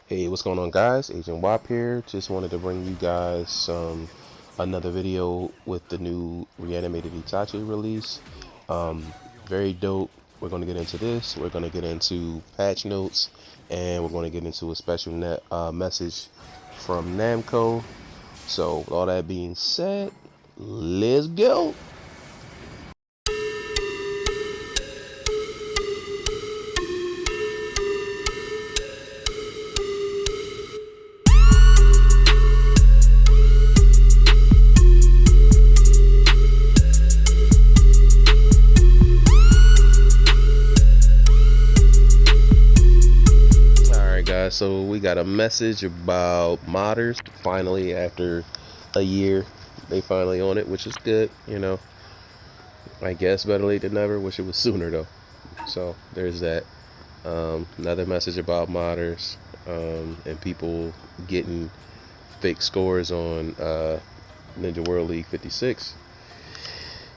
Hey, what's going on, guys? Agent Wap here. Just wanted to bring you guys another video with the new Reanimated Itachi release. Very dope. We're going to get into this. We're going to get into patch notes, and we're going to get into a special message from Namco. So, with all that being said, let's go. Alright, guys, so we got a message about modders. Finally, after a year, they finally on it, which is good, you know. I guess better late than never. Wish it was sooner though. So there's that. Another message about modders and people getting fake scores on Ninja World League 56.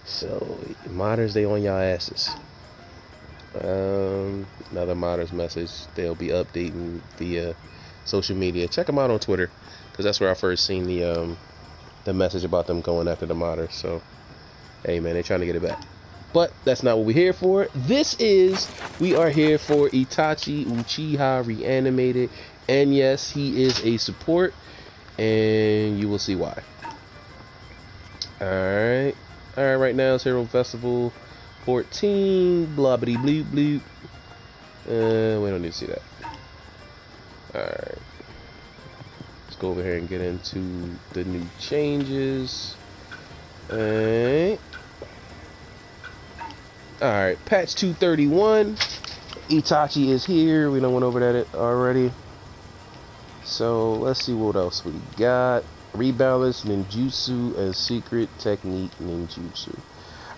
So modders, they on y'all asses. Another modders message. They'll be updating via social media. Check them out on Twitter, because that's where I first seen the message about them going after the modders. So hey man, they trying to get it back. But that's not what we're here for. We are here for Itachi Uchiha Reanimated. And yes, he is a support. And you will see why. Alright. Alright, right now it's Hero Festival 14. Blah bitty bloop bloop. We don't need to see that. Alright. Let's go over here and get into the new changes. Alright. Alright, patch 231. Itachi is here. We done went over that already. So let's see what else we got. Rebalance ninjutsu and secret technique ninjutsu.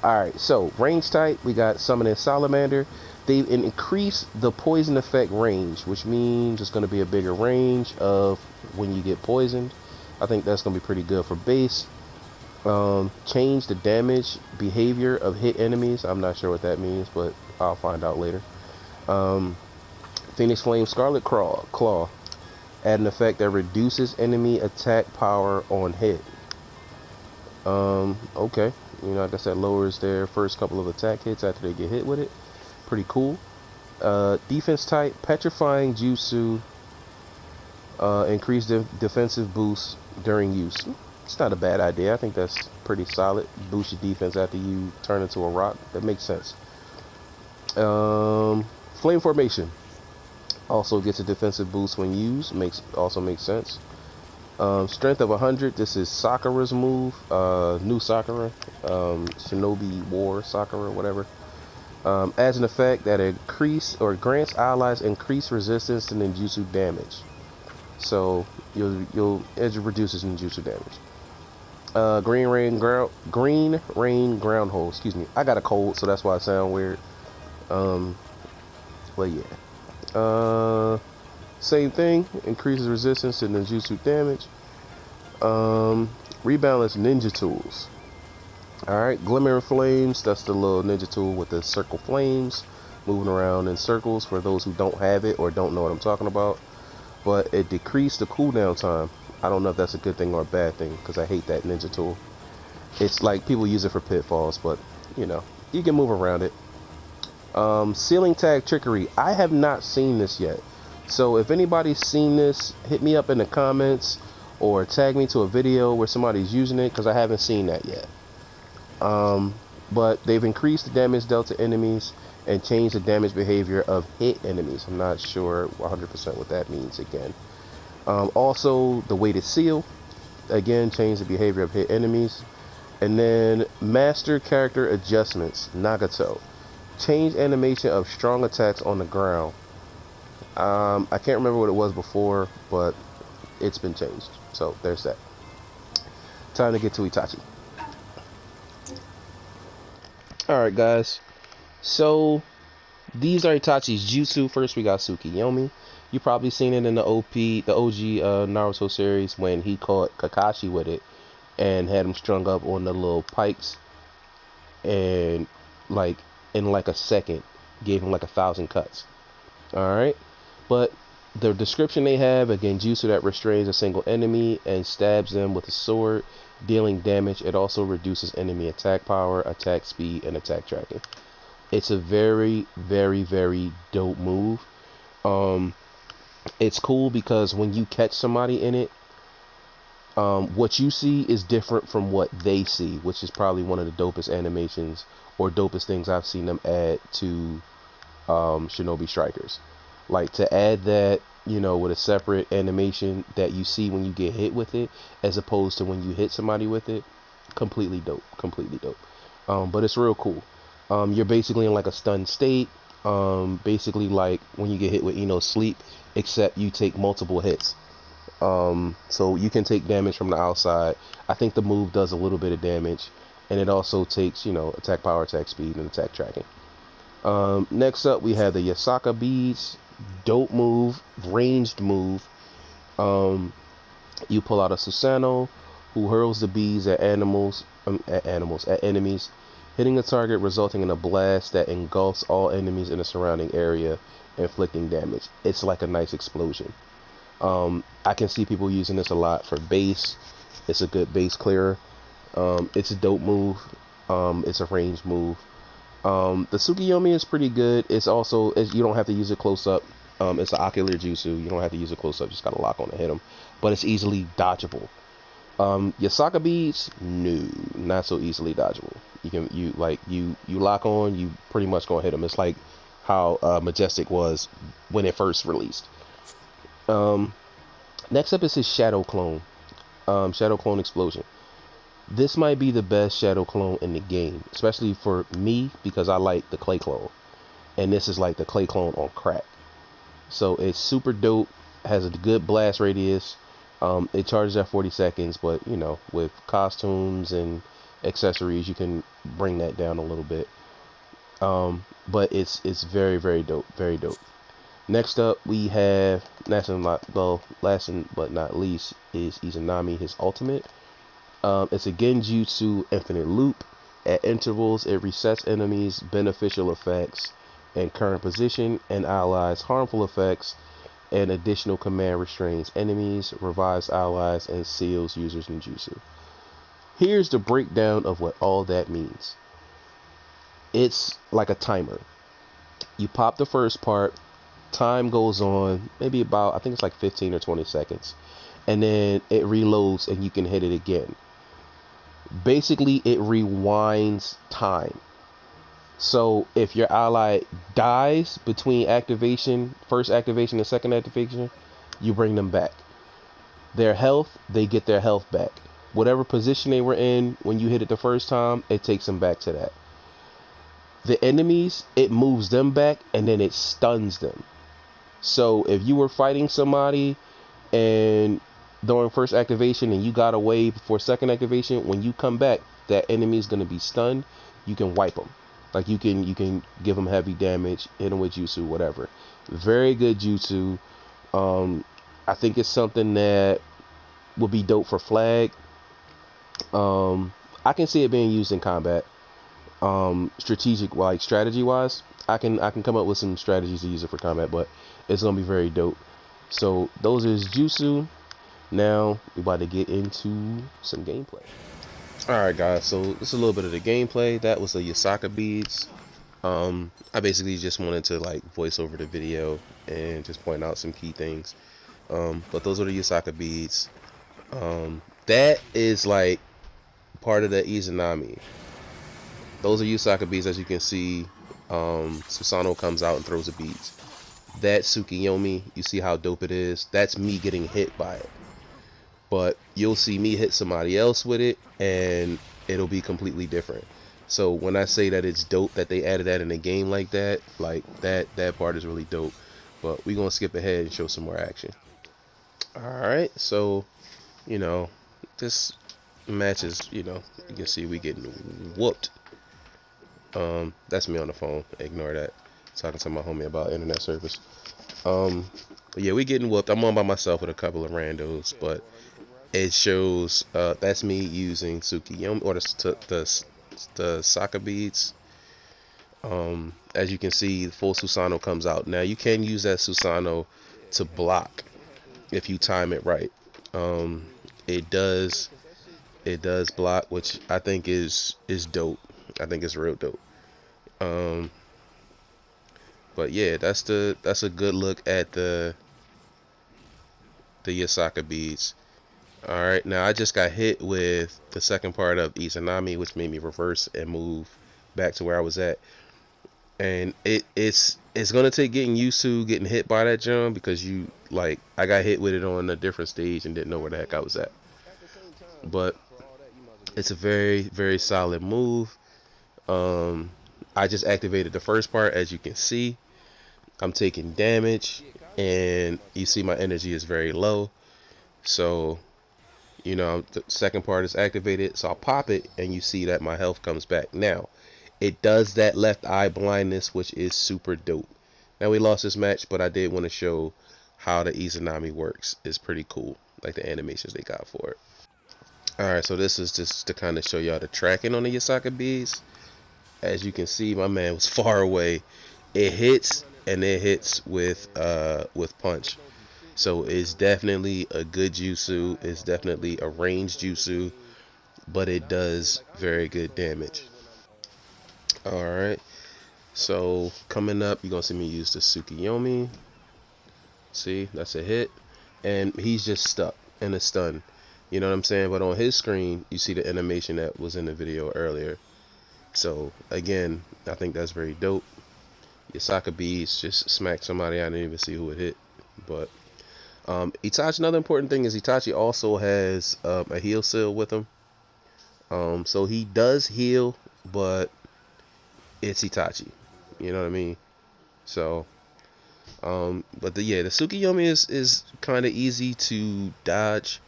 Alright, so range type, we got summoning salamander. They increased the poison effect range, which means it's going to be a bigger range of when you get poisoned. I think that's going to be pretty good for base. Change the damage behavior of hit enemies. I'm not sure what that means, but I'll find out later. Phoenix Flame Scarlet Claw. Add an effect that reduces enemy attack power on hit. Okay. You know, I guess that lowers their first couple of attack hits after they get hit with it. Pretty cool. Defense type, Petrifying Jutsu. Increase the defensive boost during use. It's not a bad idea. I think that's pretty solid. Boost your defense after you turn into a rock. That makes sense. Flame Formation also gets a defensive boost when used. Also makes sense. Strength of 100. This is Sakura's move. New Sakura. Shinobi War Sakura, whatever. Adds an effect that grants allies increased resistance to ninjutsu damage. So it reduces ninjutsu damage. Green Rain Groundhold. Excuse me. I got a cold, so that's why I sound weird. But yeah. Same thing. Increases resistance to ninjutsu damage. Rebalance ninja tools. Alright. Glimmering Flames. That's the little ninja tool with the circle flames. Moving around in circles for those who don't have it or don't know what I'm talking about. But it decreased the cooldown time. I don't know if that's a good thing or a bad thing, because I hate that ninja tool. It's like people use it for pitfalls, but you know, you can move around it. Ceiling tag trickery. I have not seen this yet. So if anybody's seen this, hit me up in the comments or tag me to a video where somebody's using it, because I haven't seen that yet. But they've increased the damage dealt to enemies and changed the damage behavior of hit enemies. I'm not sure 100% what that means again. Also, the weighted seal. Again, change the behavior of hit enemies. And then master character adjustments. Nagato. Change animation of strong attacks on the ground. I can't remember what it was before, but it's been changed. So there's that. Time to get to Itachi. Alright guys. So these are Itachi's jutsu. First we got Tsukiyomi. You probably seen it in the OG Naruto series when he caught Kakashi with it and had him strung up on the little pikes, and in like a second gave him like 1,000 cuts. All right, but The description they have, again, jutsu that restrains a single enemy and stabs them with a sword, dealing damage. It also reduces enemy attack power, attack speed, and attack tracking. It's a very, very, very dope move. Um, it's cool because when you catch somebody in it, what you see is different from what they see, which is probably one of the dopest animations or dopest things I've seen them add to Shinobi Strikers. Like to add that, with a separate animation that you see when you get hit with it, as opposed to when you hit somebody with it, completely dope, completely dope. But it's real cool. You're basically in like a stunned state, basically like when you get hit with sleep, except you take multiple hits. So you can take damage from the outside. I think the move does a little bit of damage, and it also takes, attack power, attack speed, and attack tracking. Next up, we have the Yasaka beads. Dope move, ranged move. You pull out a Susanoo, who hurls the beads at at enemies, hitting the target, resulting in a blast that engulfs all enemies in the surrounding area, inflicting damage. It's like a nice explosion. I can see people using this a lot for base. It's a good base clearer. It's a dope move. It's a ranged move. The Tsukiyomi is pretty good. It's also, you don't have to use it close up. It's an ocular jutsu. You don't have to use it close up. Just gotta lock on and hit them. But it's easily dodgeable. Yasaka beads, no, not so easily dodgeable. You lock on, you pretty much gonna hit them. It's like how Majestic was when it first released. Next up is his Shadow Clone. Shadow Clone Explosion. This might be the best Shadow Clone in the game, especially for me because I like the Clay Clone, and this is like the Clay Clone on crack. So it's super dope, has a good blast radius. It charges at 40 seconds, but with costumes and accessories you can bring that down a little bit. But it's very, very dope, very dope. Next up we have, last but not least, is Izanami, his ultimate. It's a genjutsu infinite loop. At intervals, it resets enemies' beneficial effects and current position, and allies' harmful effects. And additional command restrains enemies, revives allies, and seals users' ninjutsu. Here's the breakdown of what all that means. It's like a timer. You pop the first part, time goes on, maybe about, I think it's like 15 or 20 seconds. And then it reloads and you can hit it again. Basically, it rewinds time. So if your ally dies between activation, first activation and second activation, you bring them back. Their health, they get their health back. Whatever position they were in when you hit it the first time, it takes them back to that. The enemies, it moves them back and then it stuns them. So if you were fighting somebody and during first activation and you got away before second activation, when you come back, that enemy is going to be stunned. You can wipe them. Like you can give them heavy damage, hit them with jutsu, whatever. Very good jutsu. I think it's something that would be dope for flag. I can see it being used in combat. Strategy wise, I can come up with some strategies to use it for combat, but it's gonna be very dope. So those is jutsu. Now we're about to get into some gameplay. Alright guys, so this is a little bit of the gameplay. That was the Yasaka beads. I basically just wanted to like voice over the video and just point out some key things. But those are the Yasaka beads. That is like part of the Izanami. Those are Yasaka beads, as you can see. Susanoo comes out and throws the beads. That Tsukiyomi, you see how dope it is? That's me getting hit by it. But you'll see me hit somebody else with it and it'll be completely different. So when I say that it's dope that they added that in a game like that, that part is really dope. But we're gonna skip ahead and show some more action. Alright, so this match is, you can see we getting whooped. That's me on the phone, ignore that. Talking to my homie about internet service. But yeah, we getting whooped. I'm on by myself with a couple of randos, but it shows that's me using Tsukiyomi or the Saka beads. As you can see, the full Susanoo comes out. Now you can use that Susanoo to block if you time it right. Um, it does block, which I think is dope. I think it's real dope. Um, but yeah, that's a good look at the Yasaka beads. All right, now I just got hit with the second part of Izanami, which made me reverse and move back to where I was at. And it's gonna take getting used to getting hit by that jump, because you like I got hit with it on a different stage and didn't know where the heck I was at. But it's a very, very solid move. Um, I just activated the first part. As you can see, I'm taking damage, and you see my energy is very low. So, the second part is activated. So I'll pop it, and you see that my health comes back. Now, it does that left eye blindness, which is super dope. Now, we lost this match, but I did want to show how the Izanami works. It's pretty cool, like the animations they got for it. Alright, so this is just to kind of show y'all the tracking on the Yasaka beads. As you can see, my man was far away. It hits, and it hits with punch. So it's definitely a good jutsu. It's definitely a ranged jutsu, but it does very good damage. Alright, so coming up, you're gonna see me use the Tsukiyomi. See, that's a hit, and he's just stuck in a stun. You know what I'm saying? But on his screen, you see the animation that was in the video earlier. So again, I think that's very dope. Yasaka beads just smacked somebody. I didn't even see who it hit. But Itachi, another important thing is Itachi also has a heal seal with him. So he does heal, but it's Itachi. You know what I mean? So, but the Tsukiyomi is kind of easy to dodge,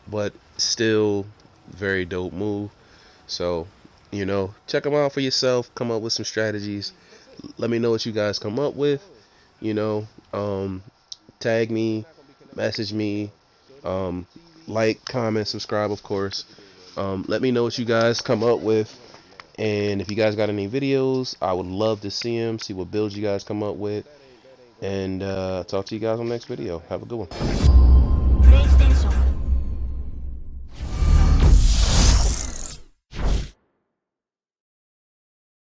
but still very dope move. So, check them out for yourself. Come up with some strategies. Let me know what you guys come up with. Tag me, message me, like, comment, subscribe, of course. Let me know what you guys come up with. And if you guys got any videos, I would love to see them, see what builds you guys come up with. And talk to you guys on the next video. Have a good one.